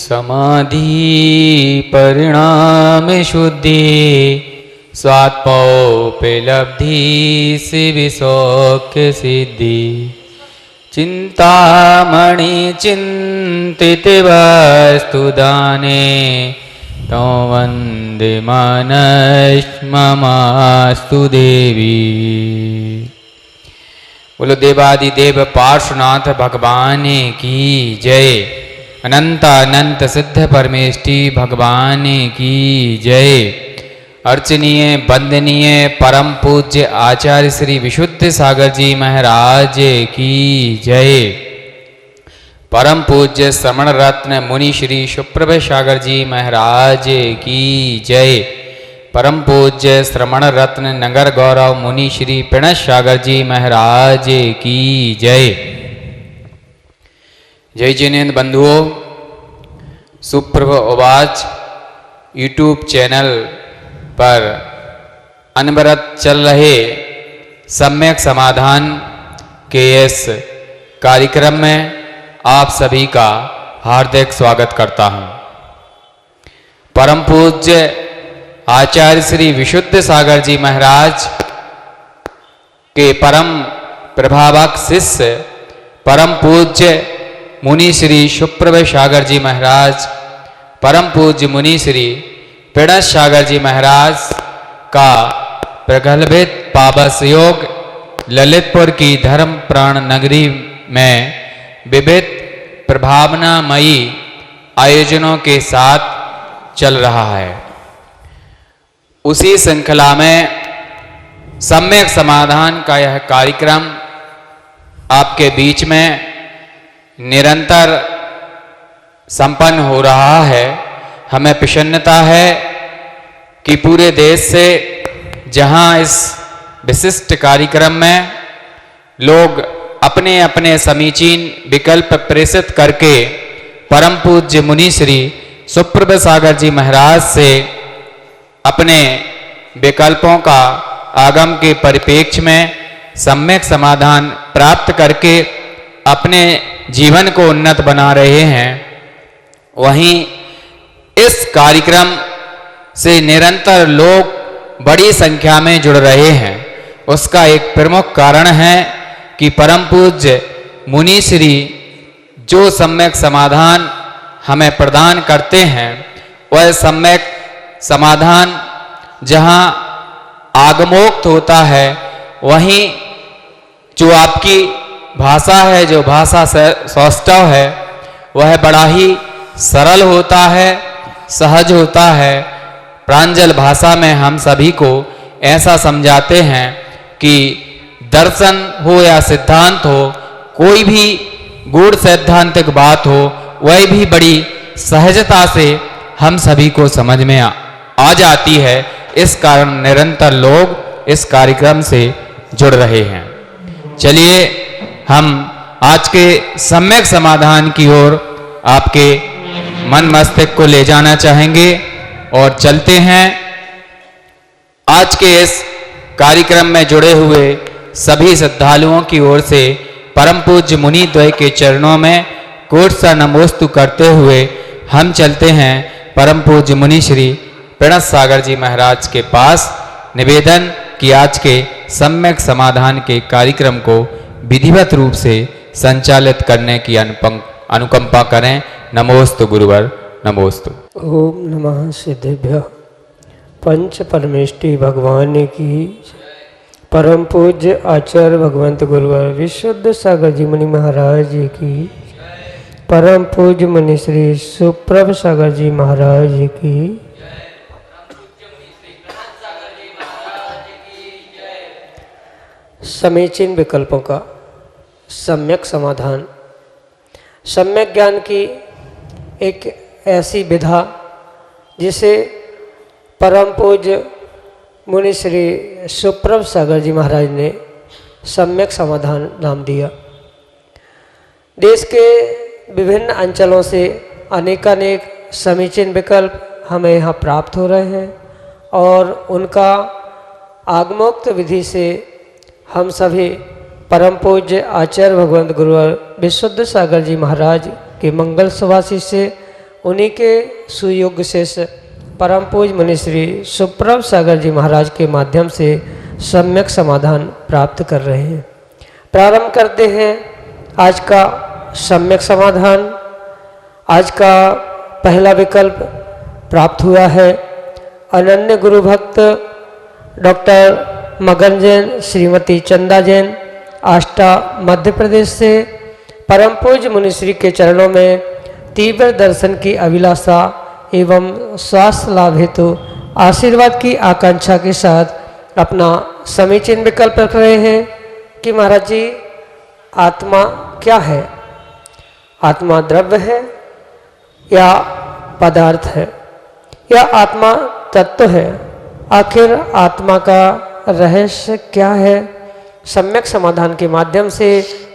समाधि परिणाम शुद्धि स्वात्मोपलब्धि शिविसौख्य सिद्धि चिंतामणि चिंतित वस्तु दाने तो वंदे मनस्ममास्तु देवी। बोलो देवादिदेव पार्श्वनाथ भगवान की जय। अनंत अनंत सिद्ध परमेष्टि भगवान की जय। अर्चनीय वंदनीय परम पूज्य आचार्य श्री विशुद्ध सागर जी महाराज की जय। परम पूज्य श्रमण रत्न मुनि श्री सुप्रभ सागर जी महाराज की जय। परम पूज्य श्रमण रत्न नगर गौरव मुनि श्री प्रणश सागर जी महाराज की जय। जय जिनेन्द्र बंधुओं, सुप्रभ उवाच यूट्यूब चैनल पर अनवरत चल रहे सम्यक समाधान के इस कार्यक्रम में आप सभी का हार्दिक स्वागत करता हूं। परम पूज्य आचार्य श्री विशुद्ध सागर जी महाराज के परम प्रभावक शिष्य परम पूज्य मुनि श्री सुप्रभ सागर जी महाराज, परम पूज्य मुनि श्री प्रणश सागर जी महाराज का प्रगल्भित पावस योग ललितपुर की धर्म प्राण नगरी में विविध प्रभावनामयी आयोजनों के साथ चल रहा है। उसी श्रृंखला में सम्यक समाधान का यह कार्यक्रम आपके बीच में निरंतर संपन्न हो रहा है। हमें प्रसन्नता है कि पूरे देश से जहां इस विशिष्ट कार्यक्रम में लोग अपने अपने समीचीन विकल्प प्रेषित करके परम पूज्य मुनि श्री सुप्रभ सागर जी महाराज से अपने विकल्पों का आगम के परिप्रेक्ष्य में सम्यक समाधान प्राप्त करके अपने जीवन को उन्नत बना रहे हैं, वहीं इस कार्यक्रम से निरंतर लोग बड़ी संख्या में जुड़ रहे हैं। उसका एक प्रमुख कारण है कि परम पूज्य मुनि श्री जो सम्यक समाधान हमें प्रदान करते हैं, वह सम्यक समाधान जहां आगमोक्त होता है, वहीं जो आपकी भाषा है, जो भाषा सौष्ठव है, वह बड़ा ही सरल होता है, सहज होता है। प्रांजल भाषा में हम सभी को ऐसा समझाते हैं कि दर्शन हो या सिद्धांत हो, कोई भी गूढ़ सैद्धांतिक बात हो, वह भी बड़ी सहजता से हम सभी को समझ में आ जाती है। इस कारण निरंतर लोग इस कार्यक्रम से जुड़ रहे हैं। चलिए हम आज के सम्यक समाधान की ओर आपके मन मस्तिष्क को ले जाना चाहेंगे और चलते हैं। आज के इस कार्यक्रम में जुड़े हुए सभी श्रद्धालुओं की ओर से परम पूज्य मुनि द्वय के चरणों में कोट सा नमोस्तु करते हुए हम चलते हैं परम पूज्य मुनि श्री प्रणश सागर जी महाराज के पास, निवेदन कि आज के सम्यक समाधान के कार्यक्रम को विधिवत रूप से संचालित करने की अनुकंपा करें। नमोस्तु गुरुवर, नमोस्तु। ओम नमः सिद्धेभ्यः। पंच परमेष्टि भगवान की परम पूज्य आचार्य भगवंत गुरुवर विशुद्ध सागर जी मुनि महाराज की, परम पूज्य मुनि श्री सुप्रभ सागर जी महाराज की, समीचीन विकल्पों का सम्यक समाधान। सम्यक ज्ञान की एक ऐसी विधा जिसे परम पूज्य मुनि श्री सुप्रभ सागर जी महाराज ने सम्यक समाधान नाम दिया। देश के विभिन्न अंचलों से अनेकानेक समीचीन विकल्प हमें यहाँ प्राप्त हो रहे हैं और उनका आगमोक्त विधि से हम सभी परम पूज्य आचार्य भगवंत गुरुवर विशुद्ध सागर जी महाराज के मंगल सुभाषिष से उन्हीं के सुयोग्य शेष परम पूज मुनि श्री सुप्रभ सागर जी महाराज के माध्यम से सम्यक समाधान प्राप्त कर रहे हैं। प्रारंभ करते हैं आज का सम्यक समाधान। आज का पहला विकल्प प्राप्त हुआ है अनन्य गुरु भक्त डॉक्टर मगन जैन, श्रीमती चंदा जैन, आष्टा मध्य प्रदेश से। परम पूज्य मुनिश्री के चरणों में तीव्र दर्शन की अभिलाषा एवं स्वास्थ्य लाभ हेतु आशीर्वाद की आकांक्षा के साथ अपना समीचीन विकल्प रख रहे हैं कि महाराज जी, आत्मा क्या है? आत्मा द्रव्य है या पदार्थ है या आत्मा तत्व है? आखिर आत्मा का रहस्य क्या है? सम्यक समाधान के माध्यम से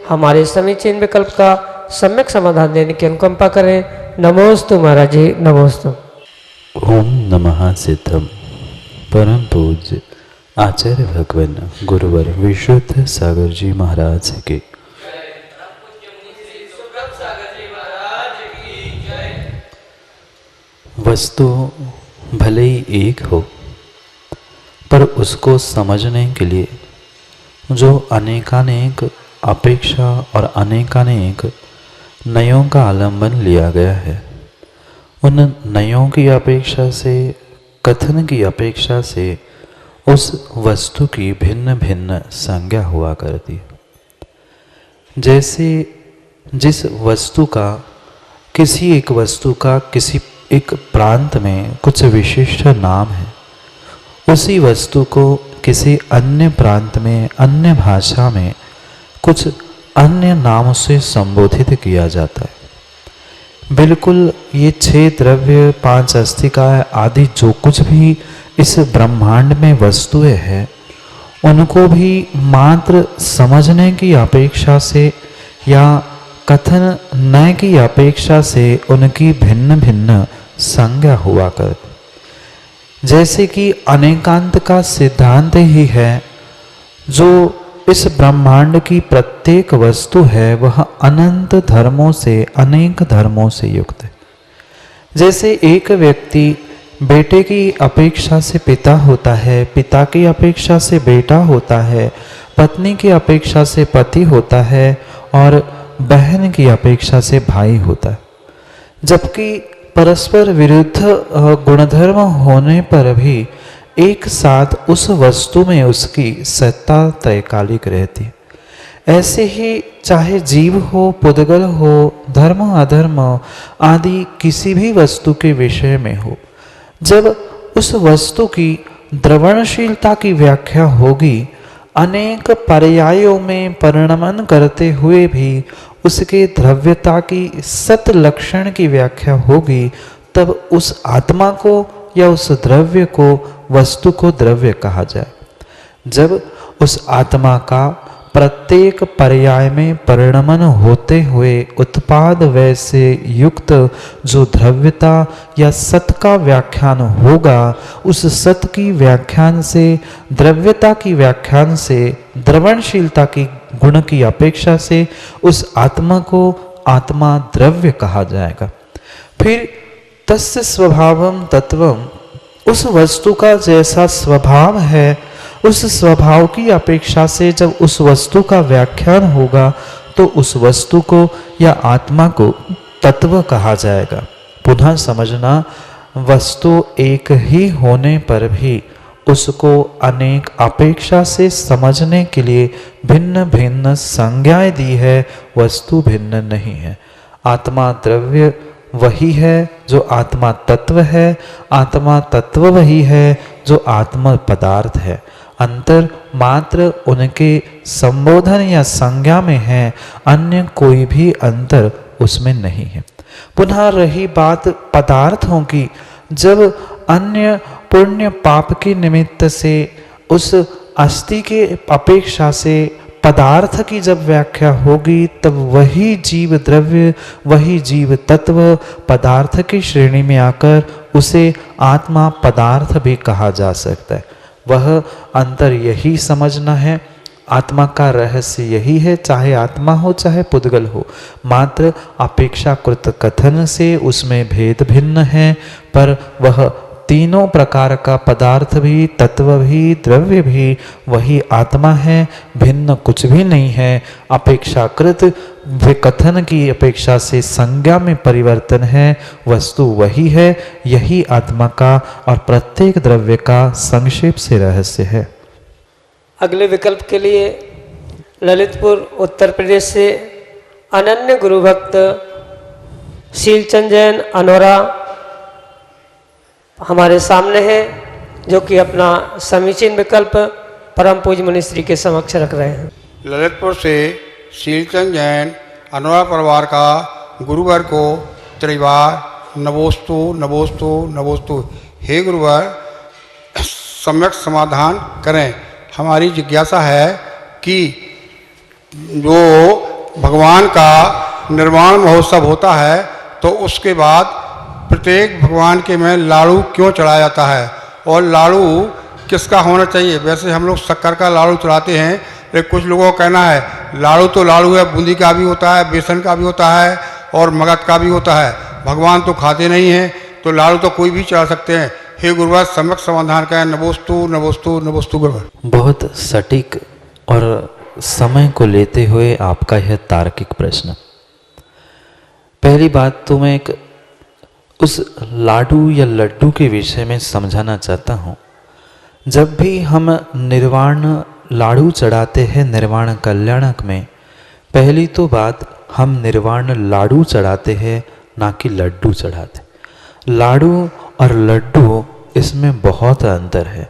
हमारे समीचीन विकल्प का सम्यक समाधान देने की अनुकंपा करें। नमोस्तु महाराज जी, नमोस्तु। ओम नमः सिद्धम। परम पूज्य आचार्य भगवान गुरुवर विशुद्ध सागर जी महाराज के वस्तु भले ही एक हो, पर उसको समझने के लिए जो अनेकानेक अपेक्षा और अनेकानेक नयों का आलंबन लिया गया है, उन नयों की अपेक्षा से, कथन की अपेक्षा से उस वस्तु की भिन्न भिन्न संज्ञा हुआ करती है। जैसे जिस वस्तु का, किसी एक वस्तु का किसी एक प्रांत में कुछ विशिष्ट नाम है, उसी वस्तु को किसी अन्य प्रांत में, अन्य भाषा में कुछ अन्य नाम से संबोधित किया जाता है। बिल्कुल ये 6 द्रव्य, 5 अस्थिकाय आदि जो कुछ भी इस ब्रह्मांड में वस्तुएं हैं, उनको भी मात्र समझने की अपेक्षा से या कथन न की अपेक्षा से उनकी भिन्न भिन्न संज्ञा हुआ करती। जैसे कि अनेकांत का सिद्धांत ही है, जो इस ब्रह्मांड की प्रत्येक वस्तु है वह अनंत धर्मों से, अनेक धर्मों से युक्त है। जैसे एक व्यक्ति बेटे की अपेक्षा से पिता होता है, पिता की अपेक्षा से बेटा होता है, पत्नी की अपेक्षा से पति होता है और बहन की अपेक्षा से भाई होता है। जबकि परस्पर विरुद्ध गुणधर्म होने पर भी एक साथ उस वस्तु में उसकी सत्ता त्रैकालिक रहती है। ऐसे ही चाहे जीव हो, पुद्गल हो, धर्म अधर्म आदि किसी भी वस्तु के विषय में हो, जब उस वस्तु की द्रवणशीलता की व्याख्या होगी, अनेक पर्यायों में परिणमन करते हुए भी उसके द्रव्यता की सत लक्षण की व्याख्या होगी, तब उस आत्मा को या उस द्रव्य को, वस्तु को द्रव्य कहा जाए। जब उस आत्मा का प्रत्येक पर्याय में परिणमन होते हुए उत्पाद वय से युक्त जो द्रव्यता या सत का व्याख्यान होगा, उस सत की व्याख्यान से, द्रव्यता की व्याख्यान से, द्रवणशीलता की गुण की अपेक्षा से उस आत्मा को आत्मा द्रव्य कहा जाएगा। फिर तस्य स्वभावम तत्वम, उस वस्तु का जैसा स्वभाव है, उस स्वभाव की अपेक्षा से जब उस वस्तु का व्याख्यान होगा तो उस वस्तु को या आत्मा को तत्व कहा जाएगा। पुनः समझना, वस्तु एक ही होने पर भी उसको अनेक अपेक्षा से समझने के लिए भिन्न भिन्न संज्ञाएं दी है, वस्तु भिन्न नहीं है। आत्मा द्रव्य वही है जो आत्मा तत्व है, आत्मा तत्व वही है जो आत्मा पदार्थ है। अंतर मात्र उनके संबोधन या संज्ञा में है, अन्य कोई भी अंतर उसमें नहीं है। पुनः रही बात पदार्थों की, जब अन्य पुण्य पाप के निमित्त से उस अस्थि के अपेक्षा से पदार्थ की जब व्याख्या होगी, तब वही जीव द्रव्य, वही जीव तत्व पदार्थ की श्रेणी में आकर उसे आत्मा पदार्थ भी कहा जा सकता है। वह अंतर यही समझना है। आत्मा का रहस्य यही है, चाहे आत्मा हो चाहे पुद्गल हो, मात्र अपेक्षाकृत कथन से उसमें भेद भिन्न है, पर वह तीनों प्रकार का पदार्थ भी, तत्व भी, द्रव्य भी वही आत्मा है, भिन्न कुछ भी नहीं है। अपेक्षाकृत विकथन की अपेक्षा से संज्ञा में परिवर्तन है, वस्तु वही है। यही आत्मा का और प्रत्येक द्रव्य का संक्षेप से रहस्य है। अगले विकल्प के लिए ललितपुर उत्तर प्रदेश से अनन्य गुरु भक्त शीलचंद जैन अनोरा हमारे सामने है, जो कि अपना समीचीन विकल्प परम पूज्य मुनिश्री के समक्ष रख रहे हैं। ललितपुर से शीलचंद जैन अनोरा परिवार का गुरुवर को त्रिवार नमोस्तु नमोस्तु नमोस्तु। हे गुरुवर, सम्यक समाधान करें। हमारी जिज्ञासा है कि जो भगवान का निर्वाण महोत्सव होता है तो उसके बाद प्रत्येक भगवान के में लाड़ू क्यों चढ़ाया जाता है, और लाड़ू किसका होना चाहिए? वैसे हम लोग शक्कर का लाड़ू चढ़ाते हैं, लेकिन कुछ लोगों का कहना है लाड़ू तो लाड़ू है, बूंदी का भी होता है, बेसन का भी होता है और मगध का भी होता है। भगवान तो खाते नहीं हैं, तो लाड़ू तो कोई भी चढ़ा सकते हैं। हे गुरुवर, सम्यक समाधान करें। नमोस्तु नमोस्तु नमोस्तु गुरुवर। बहुत सटीक और समय को लेते हुए आपका यह तार्किक प्रश्न। पहली बात तो मैं एक उस लाडू या लड्डू के विषय में समझाना चाहता हूँ। जब भी हम निर्वाण लाडू चढ़ाते हैं निर्वाण कल्याणक में, पहली तो बात हम निर्वाण लाडू चढ़ाते हैं, ना कि लड्डू चढ़ाते। लाडू और लड्डू इसमें बहुत अंतर है।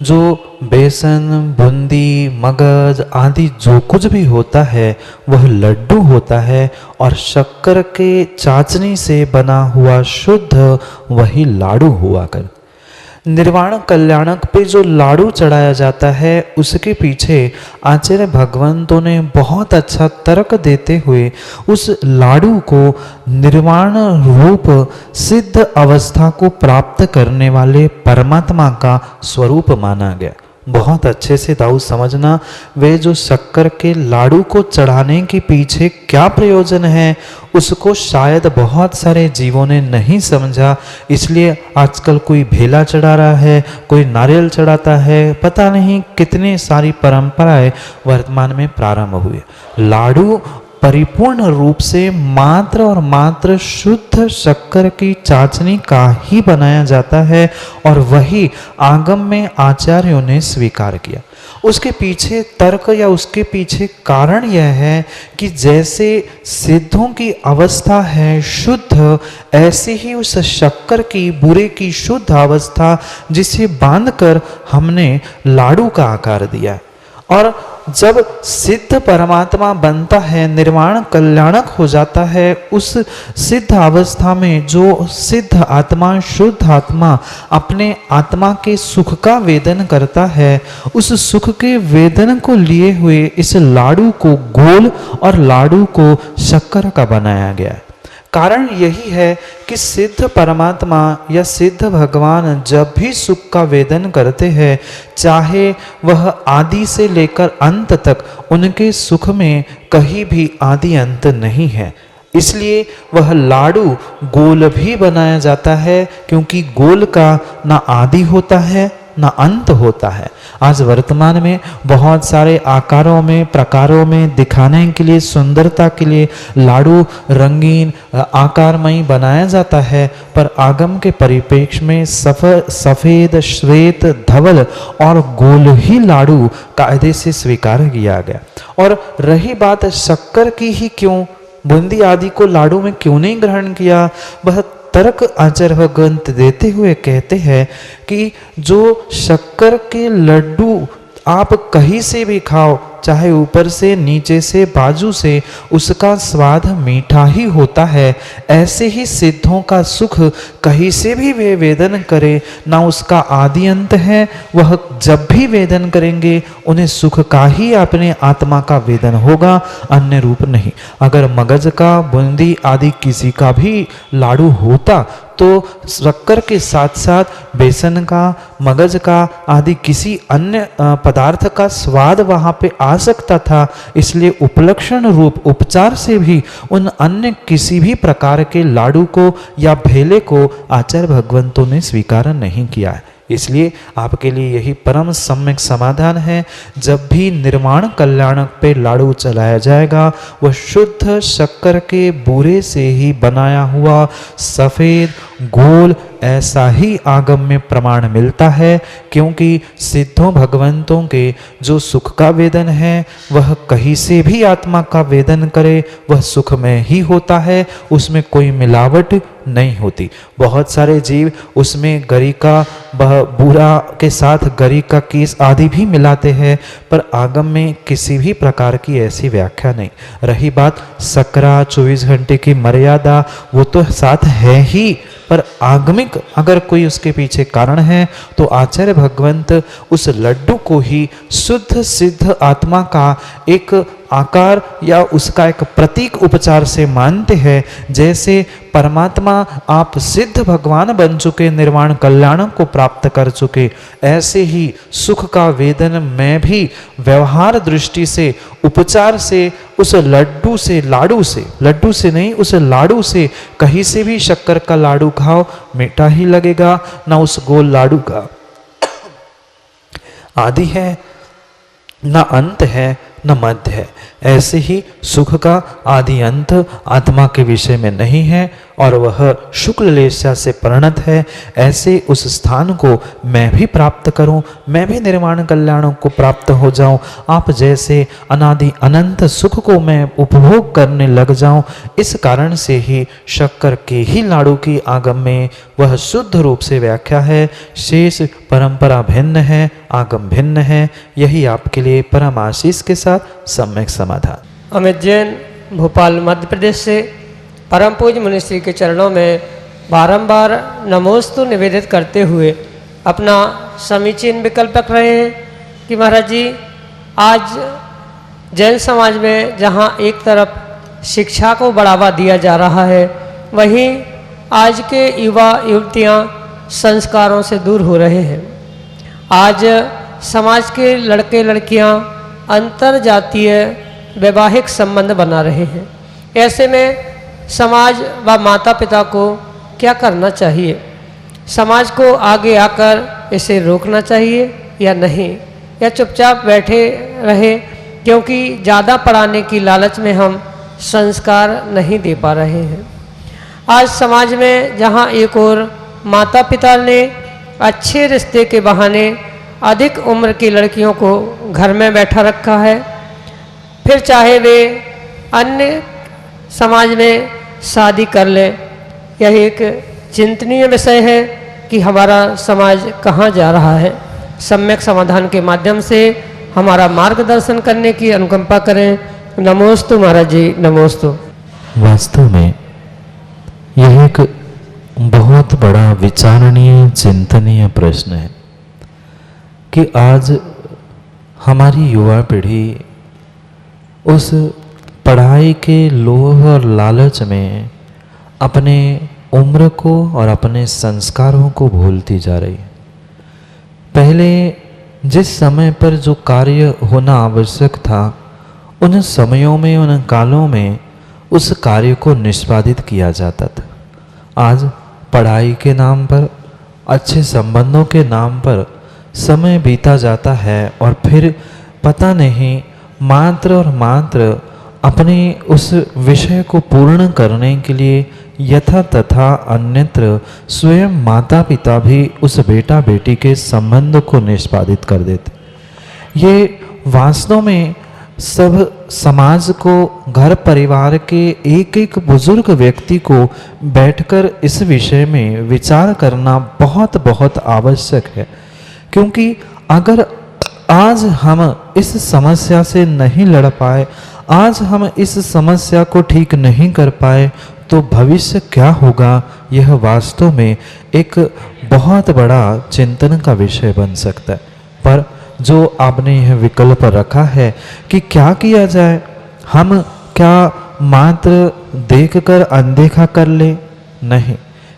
जो बेसन, बूंदी, मगज आदि जो कुछ भी होता है वह लड्डू होता है, और शक्कर के चाशनी से बना हुआ शुद्ध वही लाडू हुआ कर। निर्वाण कल्याणक पे जो लाडू चढ़ाया जाता है उसके पीछे आचार्य भगवंतों ने बहुत अच्छा तर्क देते हुए उस लाडू को निर्वाण रूप सिद्ध अवस्था को प्राप्त करने वाले परमात्मा का स्वरूप माना गया। बहुत अच्छे से दाऊ समझना, वे जो शक्कर के लाडू को चढ़ाने के पीछे क्या प्रयोजन है उसको शायद बहुत सारे जीवों ने नहीं समझा। इसलिए आजकल कोई भेला चढ़ा रहा है, कोई नारियल चढ़ाता है, पता नहीं कितने सारी परंपराएं वर्तमान में प्रारंभ हुए। लाडू परिपूर्ण रूप से मात्र और मात्र शुद्ध शक्कर की चाशनी का ही बनाया जाता है, और वही आगम में आचार्यों ने स्वीकार किया। उसके पीछे तर्क या उसके पीछे कारण यह है कि जैसे सिद्धों की अवस्था है शुद्ध, ऐसे ही उस शक्कर की बुरे की शुद्ध अवस्था जिसे बांधकर हमने लाडू का आकार दिया। और जब सिद्ध परमात्मा बनता है, निर्वाण कल्याणक हो जाता है, उस सिद्ध अवस्था में जो सिद्ध आत्मा, शुद्ध आत्मा अपने आत्मा के सुख का वेदन करता है, उस सुख के वेदन को लिए हुए इस लाडू को गोल और लाडू को शक्कर का बनाया गया है। कारण यही है कि सिद्ध परमात्मा या सिद्ध भगवान जब भी सुख का वेदन करते हैं, चाहे वह आदि से लेकर अंत तक, उनके सुख में कहीं भी आदि अंत नहीं है। इसलिए वह लाडू गोल भी बनाया जाता है, क्योंकि गोल का ना आदि होता है ना अंत होता है। आज वर्तमान में बहुत सारे आकारों में, प्रकारों में दिखाने के लिए, सुंदरता के लिए लाडू रंगीन आकारमयी बनाया जाता है, पर आगम के परिप्रेक्ष्य में सफेद, श्वेत, धवल और गोल ही लाडू कायदे से स्वीकार किया गया। और रही बात शक्कर की ही क्यों, बूंदी आदि को लाडू में क्यों नहीं ग्रहण किया, वह तर्क आचार्य भगवंत देते हुए कहते हैं कि जो शक्कर के लड्डू आप कहीं से भी खाओ, चाहे ऊपर से, नीचे से, बाजू से, उसका स्वाद मीठा ही होता है। ऐसे ही सिद्धों का सुख कहीं से भी वे वेदन करे, ना उसका आदि अंत है। वह जब भी वेदन करेंगे उन्हें सुख का ही अपने आत्मा का वेदन होगा, अन्य रूप नहीं। अगर मगज का, बूंदी आदि किसी का भी लाडू होता तो शक्कर के साथ साथ बेसन का, मगज का आदि किसी अन्य पदार्थ का स्वाद वहाँ पे आ सकता था। इसलिए उपलक्षण रूप उपचार से भी उन अन्य किसी भी प्रकार के लाडू को या भेले को आचार्य भगवंतों ने स्वीकार नहीं किया है। इसलिए आपके लिए यही परम सम्यक समाधान है। जब भी निर्माण कल्याणक पे लाडू चलाया जाएगा वह शुद्ध शक्कर के बूरे से ही बनाया हुआ सफ़ेद गोल ऐसा ही आगम में प्रमाण मिलता है, क्योंकि सिद्धों भगवंतों के जो सुख का वेदन है वह कहीं से भी आत्मा का वेदन करे वह सुख में ही होता है, उसमें कोई मिलावट नहीं होती। बहुत सारे जीव उसमें गरी का बूरा के साथ गरी का कीस आदि भी मिलाते हैं, पर आगम में किसी भी प्रकार की ऐसी व्याख्या नहीं। रही बात सकरा 24 घंटे की मर्यादा, वो तो साथ है ही, पर आगमिक अगर कोई उसके पीछे कारण है तो आचार्य भगवंत उस लड्डू को ही शुद्ध सिद्ध आत्मा का एक आकार या उसका एक प्रतीक उपचार से मानते हैं। जैसे परमात्मा आप सिद्ध भगवान बन चुके, निर्वाण कल्याण को प्राप्त कर चुके, ऐसे ही सुख का वेदन में भी व्यवहार दृष्टि से उपचार से उस लड्डू से, लाडू से, लड्डू से नहीं उस लाडू से कहीं से भी शक्कर का लाडू खाओ मीठा ही लगेगा, ना उस गोल लाडू का आदि है, न अंत है न मध्य है। ऐसे ही सुख का आदि अंत आत्मा के विषय में नहीं है और वह शुक्ल लेशा से परिणत है। ऐसे उस स्थान को मैं भी प्राप्त करूं, मैं भी निर्वाण कल्याणों को प्राप्त हो जाऊं। आप जैसे अनादि अनंत सुख को मैं उपभोग करने लग जाऊं। इस कारण से ही शक्कर के ही लाडू की आगम में वह शुद्ध रूप से व्याख्या है। शेष परंपरा भिन्न है, आगम भिन्न है। यही आपके लिए परम आशीष के साथ सम्यक समाधान। अमित जैन, भोपाल मध्य प्रदेश से परम पूज्य मुनिश्री के चरणों में बारंबार नमोस्तु निवेदित करते हुए अपना समीचीन विकल्प रख रहे हैं कि महाराज जी, आज जैन समाज में जहाँ एक तरफ शिक्षा को बढ़ावा दिया जा रहा है, वहीं आज के युवा युवतियाँ संस्कारों से दूर हो रहे हैं। आज समाज के लड़के लड़कियाँ अंतर जातीय वैवाहिक संबंध बना रहे हैं। ऐसे में समाज व माता पिता को क्या करना चाहिए? समाज को आगे आकर इसे रोकना चाहिए या नहीं, या चुपचाप बैठे रहे क्योंकि ज़्यादा पढ़ाने की लालच में हम संस्कार नहीं दे पा रहे हैं। आज समाज में जहाँ एक ओर माता पिता ने अच्छे रिश्ते के बहाने अधिक उम्र की लड़कियों को घर में बैठा रखा है, फिर चाहे वे अन्य समाज में शादी कर लें। यह एक चिंतनीय विषय है कि हमारा समाज कहाँ जा रहा है। सम्यक समाधान के माध्यम से हमारा मार्गदर्शन करने की अनुकंपा करें। नमोस्तु महाराज जी, नमोस्तु। वास्तव में यह एक बहुत बड़ा विचारणीय चिंतनीय प्रश्न है कि आज हमारी युवा पीढ़ी उस पढ़ाई के लोभ और लालच में अपने उम्र को और अपने संस्कारों को भूलती जा रही है। पहले जिस समय पर जो कार्य होना आवश्यक था, उन समयों में, उन कालों में उस कार्य को निष्पादित किया जाता था। आज पढ़ाई के नाम पर, अच्छे संबंधों के नाम पर समय बीता जाता है और फिर पता नहीं मात्र और मात्र अपने उस विषय को पूर्ण करने के लिए यथा तथा अन्यत्र स्वयं माता पिता भी उस बेटा बेटी के संबंध को निष्पादित कर देते। ये वास्तव में सब समाज को, घर परिवार के एक एक बुजुर्ग व्यक्ति को बैठकर इस विषय में विचार करना बहुत बहुत आवश्यक है। क्योंकि अगर आज हम इस समस्या से नहीं लड़ पाए, आज हम इस समस्या को ठीक नहीं कर पाए, तो भविष्य क्या होगा, यह वास्तव में एक बहुत बड़ा चिंतन का विषय बन सकता है। पर जो आपने यह विकल्प रखा है कि क्या किया जाए, हम क्या मात्र देखकर अनदेखा कर ले? नहीं,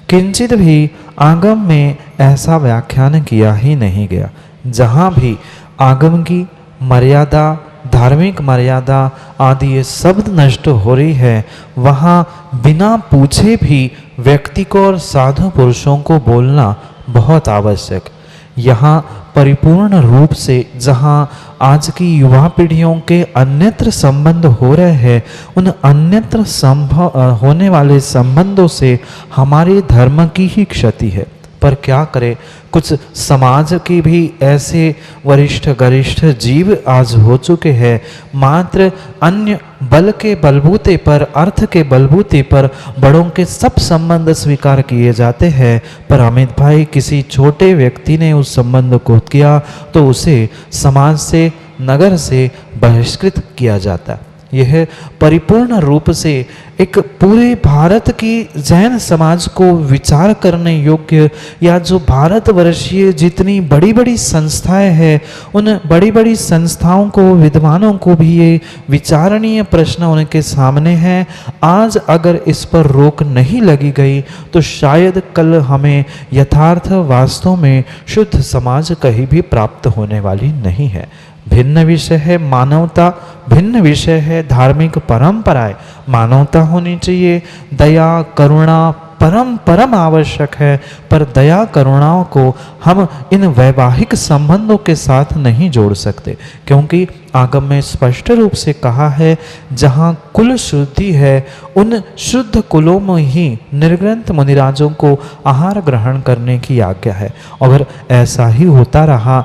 किंचित भी आगम में ऐसा व्याख्यान किया ही नहीं गया। जहाँ भी आगम की मर्यादा, धार्मिक मर्यादा आदि ये शब्द नष्ट हो रही है, वहाँ बिना पूछे भी व्यक्ति को और साधु पुरुषों को बोलना बहुत आवश्यक। यहाँ परिपूर्ण रूप से जहाँ आज की युवा पीढ़ियों के अन्यत्र संबंध हो रहे हैं, उन अन्यत्र संभव होने वाले संबंधों से हमारे धर्म की ही क्षति है। पर क्या करें, कुछ समाज के भी ऐसे वरिष्ठ गरिष्ठ जीव आज हो चुके हैं, मात्र अन्य बल के बलबूते पर, अर्थ के बलबूते पर बड़ों के सब संबंध स्वीकार किए जाते हैं। पर अमित भाई, किसी छोटे व्यक्ति ने उस संबंध को किया तो उसे समाज से, नगर से बहिष्कृत किया जाता। यह परिपूर्ण रूप से एक पूरे भारत की जैन समाज को विचार करने योग्य, या जो भारतवर्षीय जितनी बड़ी बड़ी संस्थाएं हैं, उन बड़ी बड़ी संस्थाओं को, विद्वानों को भी ये विचारणीय प्रश्न उनके सामने है। आज अगर इस पर रोक नहीं लगी गई तो शायद कल हमें यथार्थ वास्तव में शुद्ध समाज कहीं भी प्राप्त होने वाली नहीं है। भिन्न विषय है मानवता, भिन्न विषय है धार्मिक परंपराएं। मानवता होनी चाहिए, दया करुणा परम परम आवश्यक है, पर दया करुणाओं को हम इन वैवाहिक संबंधों के साथ नहीं जोड़ सकते, क्योंकि आगम में स्पष्ट रूप से कहा है, जहाँ कुल शुद्धि है उन शुद्ध कुलों में ही निर्ग्रंथ मुनिराजों को आहार ग्रहण करने की आज्ञा है। अगर ऐसा ही होता रहा,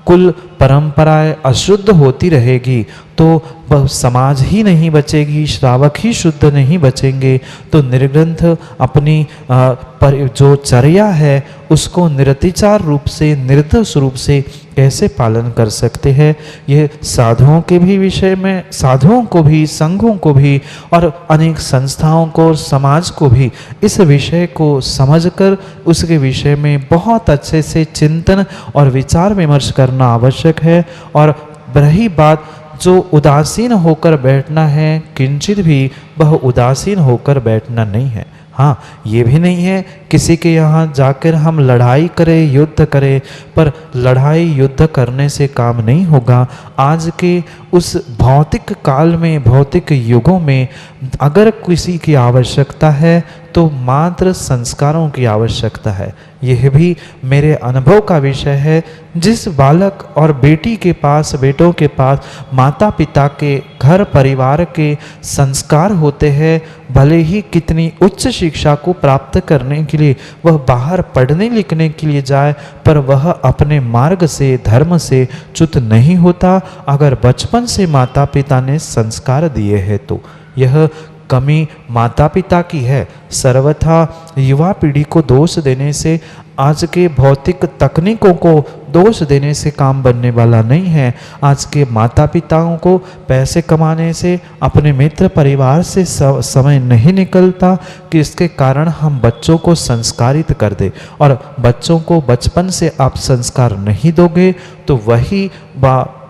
कुल परंपराएं अशुद्ध होती रहेगी, तो समाज ही नहीं बचेगी, श्रावक ही शुद्ध नहीं बचेंगे, तो निर्ग्रंथ अपनी जो चर्या है उसको निरतिचार रूप से, निर्दोष रूप से कैसे पालन कर सकते हैं। ये साधुओं के भी विषय में, साधुओं को भी, संघों को भी और अनेक संस्थाओं को और समाज को भी इस विषय को समझकर उसके विषय में बहुत अच्छे से चिंतन और विचार विमर्श करना आवश्यक है। और रही बात जो उदासीन होकर बैठना है, किंचित भी वह उदासीन होकर बैठना नहीं है। हाँ, ये भी नहीं है किसी के यहाँ जाकर हम लड़ाई करें, युद्ध करें, पर लड़ाई युद्ध करने से काम नहीं होगा। आज के उस भौतिक काल में, भौतिक युगों में अगर किसी की आवश्यकता है तो मात्र संस्कारों की आवश्यकता है। यह भी मेरे अनुभव का विषय है। जिस बालक और बेटी के पास, बेटों के पास माता पिता के, घर परिवार के संस्कार होते हैं, भले ही कितनी उच्च शिक्षा को प्राप्त करने के लिए वह बाहर पढ़ने लिखने के लिए जाए, पर वह अपने मार्ग से, धर्म से च्युत नहीं होता अगर बचपन से माता पिता ने संस्कार दिए हैं। तो यह कमी माता पिता की है। सर्वथा युवा पीढ़ी को दोष देने से, आज के भौतिक तकनीकों को दोष देने से काम बनने वाला नहीं है। आज के माता पिताओं को पैसे कमाने से, अपने मित्र परिवार से समय नहीं निकलता कि इसके कारण हम बच्चों को संस्कारित कर दे। और बच्चों को बचपन से आप संस्कार नहीं दोगे तो वही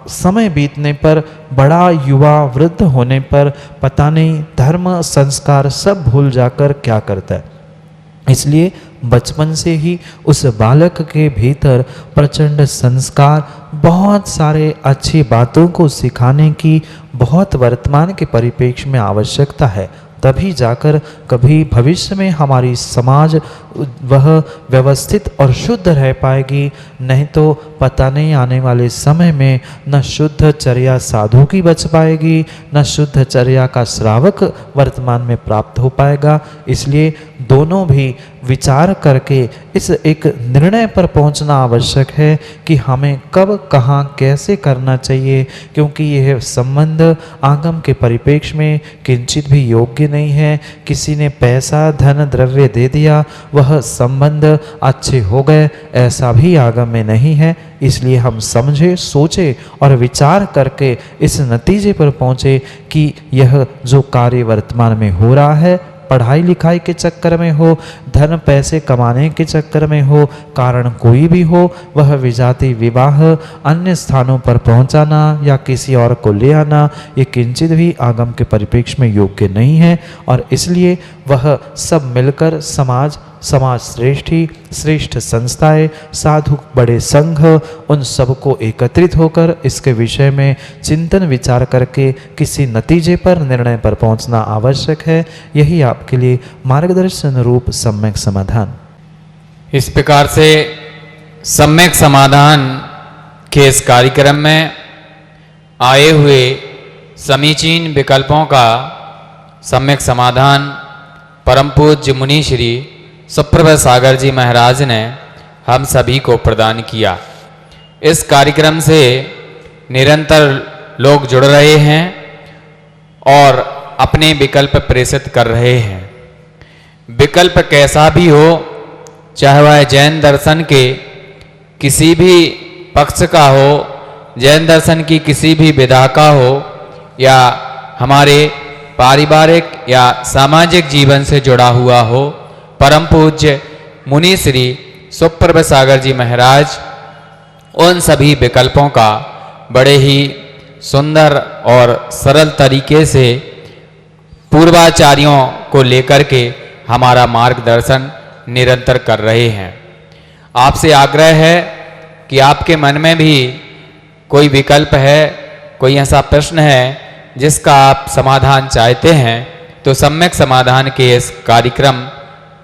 समय बीतने पर, बड़ा युवा वृद्ध होने पर पता नहीं धर्म संस्कार सब भूल जाकर क्या करता है। इसलिए बचपन से ही उस बालक के भीतर प्रचंड संस्कार, बहुत सारे अच्छी बातों को सिखाने की बहुत वर्तमान के परिप्रेक्ष्य में आवश्यकता है। तभी जाकर कभी भविष्य में हमारी समाज वह व्यवस्थित और शुद्ध रह पाएगी। नहीं तो पता नहीं आने वाले समय में न शुद्ध चर्या साधु की बच पाएगी, न शुद्ध चर्या का श्रावक वर्तमान में प्राप्त हो पाएगा। इसलिए दोनों भी विचार करके इस एक निर्णय पर पहुंचना आवश्यक है कि हमें कब, कहाँ, कैसे करना चाहिए, क्योंकि यह संबंध आगम के परिप्रेक्ष्य में किंचित भी योग्य नहीं है। किसी ने पैसा, धन, द्रव्य दे दिया, वह संबंध अच्छे हो गए, ऐसा भी आगम में नहीं है। इसलिए हम समझे, सोचे और विचार करके इस नतीजे पर पहुँचे कि यह जो कार्य वर्तमान में हो रहा है पढ़ाई लिखाई के चक्कर में हो, धन पैसे कमाने के चक्कर में हो, कारण कोई भी हो, वह विजाति विवाह, अन्य स्थानों पर पहुंचाना या किसी और को ले आना, ये किंचित भी आगम के परिप्रेक्ष्य में योग्य नहीं है। और इसलिए वह सब मिलकर समाज श्रेष्ठी, श्रेष्ठ संस्थाएं, साधु, बड़े संघ, उन सबको एकत्रित होकर इसके विषय में चिंतन विचार करके किसी नतीजे पर, निर्णय पर पहुंचना आवश्यक है। यही आपके लिए मार्गदर्शन रूप सम्यक समाधान। इस प्रकार से सम्यक समाधान के इस कार्यक्रम में आए हुए समीचीन विकल्पों का सम्यक समाधान परम पूज्य मुनि श्री सुप्रभा सागर जी महाराज ने हम सभी को प्रदान किया। इस कार्यक्रम से निरंतर लोग जुड़ रहे हैं और अपने विकल्प प्रेषित कर रहे हैं। विकल्प कैसा भी हो, चाहे वह जैन दर्शन के किसी भी पक्ष का हो, जैन दर्शन की किसी भी विधा का हो, या हमारे पारिवारिक या सामाजिक जीवन से जुड़ा हुआ हो, परम पूज्य मुनि श्री सुप्रभा सागर जी महाराज उन सभी विकल्पों का बड़े ही सुंदर और सरल तरीके से पूर्वाचार्यों को लेकर के हमारा मार्गदर्शन निरंतर कर रहे हैं। आपसे आग्रह है कि आपके मन में भी कोई विकल्प है, कोई ऐसा प्रश्न है जिसका आप समाधान चाहते हैं, तो सम्यक समाधान के इस कार्यक्रम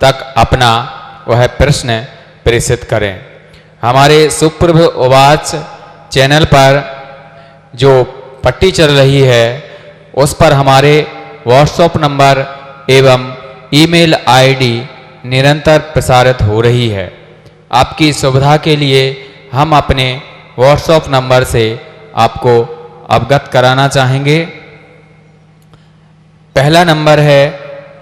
तक अपना वह प्रश्न प्रेषित करें। हमारे सुप्रभ उवाच चैनल पर जो पट्टी चल रही है उस पर हमारे व्हाट्सएप नंबर एवं ईमेल आईडी निरंतर प्रसारित हो रही है। आपकी सुविधा के लिए हम अपने व्हाट्सएप नंबर से आपको अवगत कराना चाहेंगे। पहला नंबर है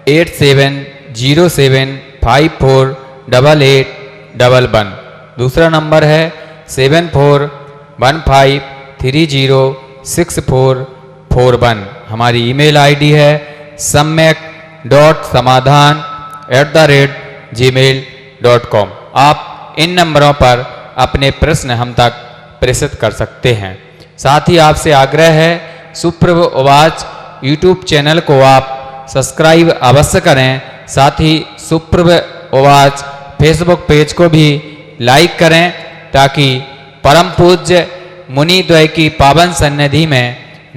8707548811। दूसरा नंबर है 7415306441। हमारी ईमेल आईडी है samyak.samadhan@gmail.com। आप इन नंबरों पर अपने प्रश्न हम तक प्रेषित कर सकते हैं। साथ ही आपसे आग्रह है, सुप्रभ उवाच यूट्यूब चैनल को आप सब्सक्राइब अवश्य करें। साथ ही सुप्रभ उवाच फेसबुक पेज को भी लाइक करें, ताकि परम पूज्य मुनि द्वय की पावन सन्निधि में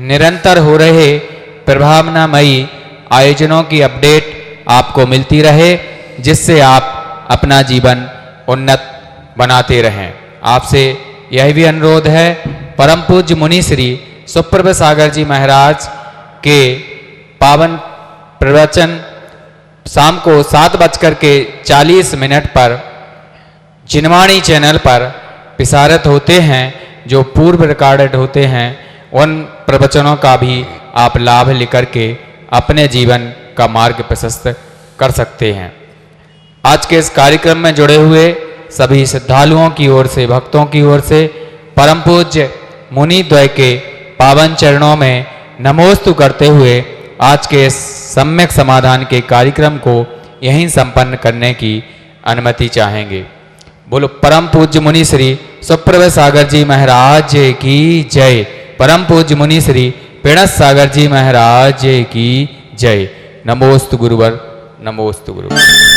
निरंतर हो रहे प्रभावनामयी आयोजनों की अपडेट आपको मिलती रहे, जिससे आप अपना जीवन उन्नत बनाते रहें। आपसे यह भी अनुरोध है, परम पूज्य मुनि श्री सुप्रभा सागर जी महाराज के पावन प्रवचन शाम को 7:40 पर जिनवाणी चैनल पर प्रसारित होते हैं, जो पूर्व रिकॉर्डेड होते हैं। उन प्रवचनों का भी आप लाभ लेकर के अपने जीवन का मार्ग प्रशस्त कर सकते हैं। आज के इस कार्यक्रम में जुड़े हुए सभी श्रद्धालुओं की ओर से, भक्तों की ओर से परम पूज्य मुनि द्वय के पावन चरणों में नमोस्तु करते हुए आज के इस सम्यक समाधान के कार्यक्रम को यहीं संपन्न करने की अनुमति चाहेंगे। बोलो परम पूज्य मुनि श्री सुप्रभा सागर जी महाराज की जय। परम पूज्य मुनि श्री पेणस सागर जी महाराज की जय। नमोस्तु गुरुवर, नमोस्तु गुरुवर।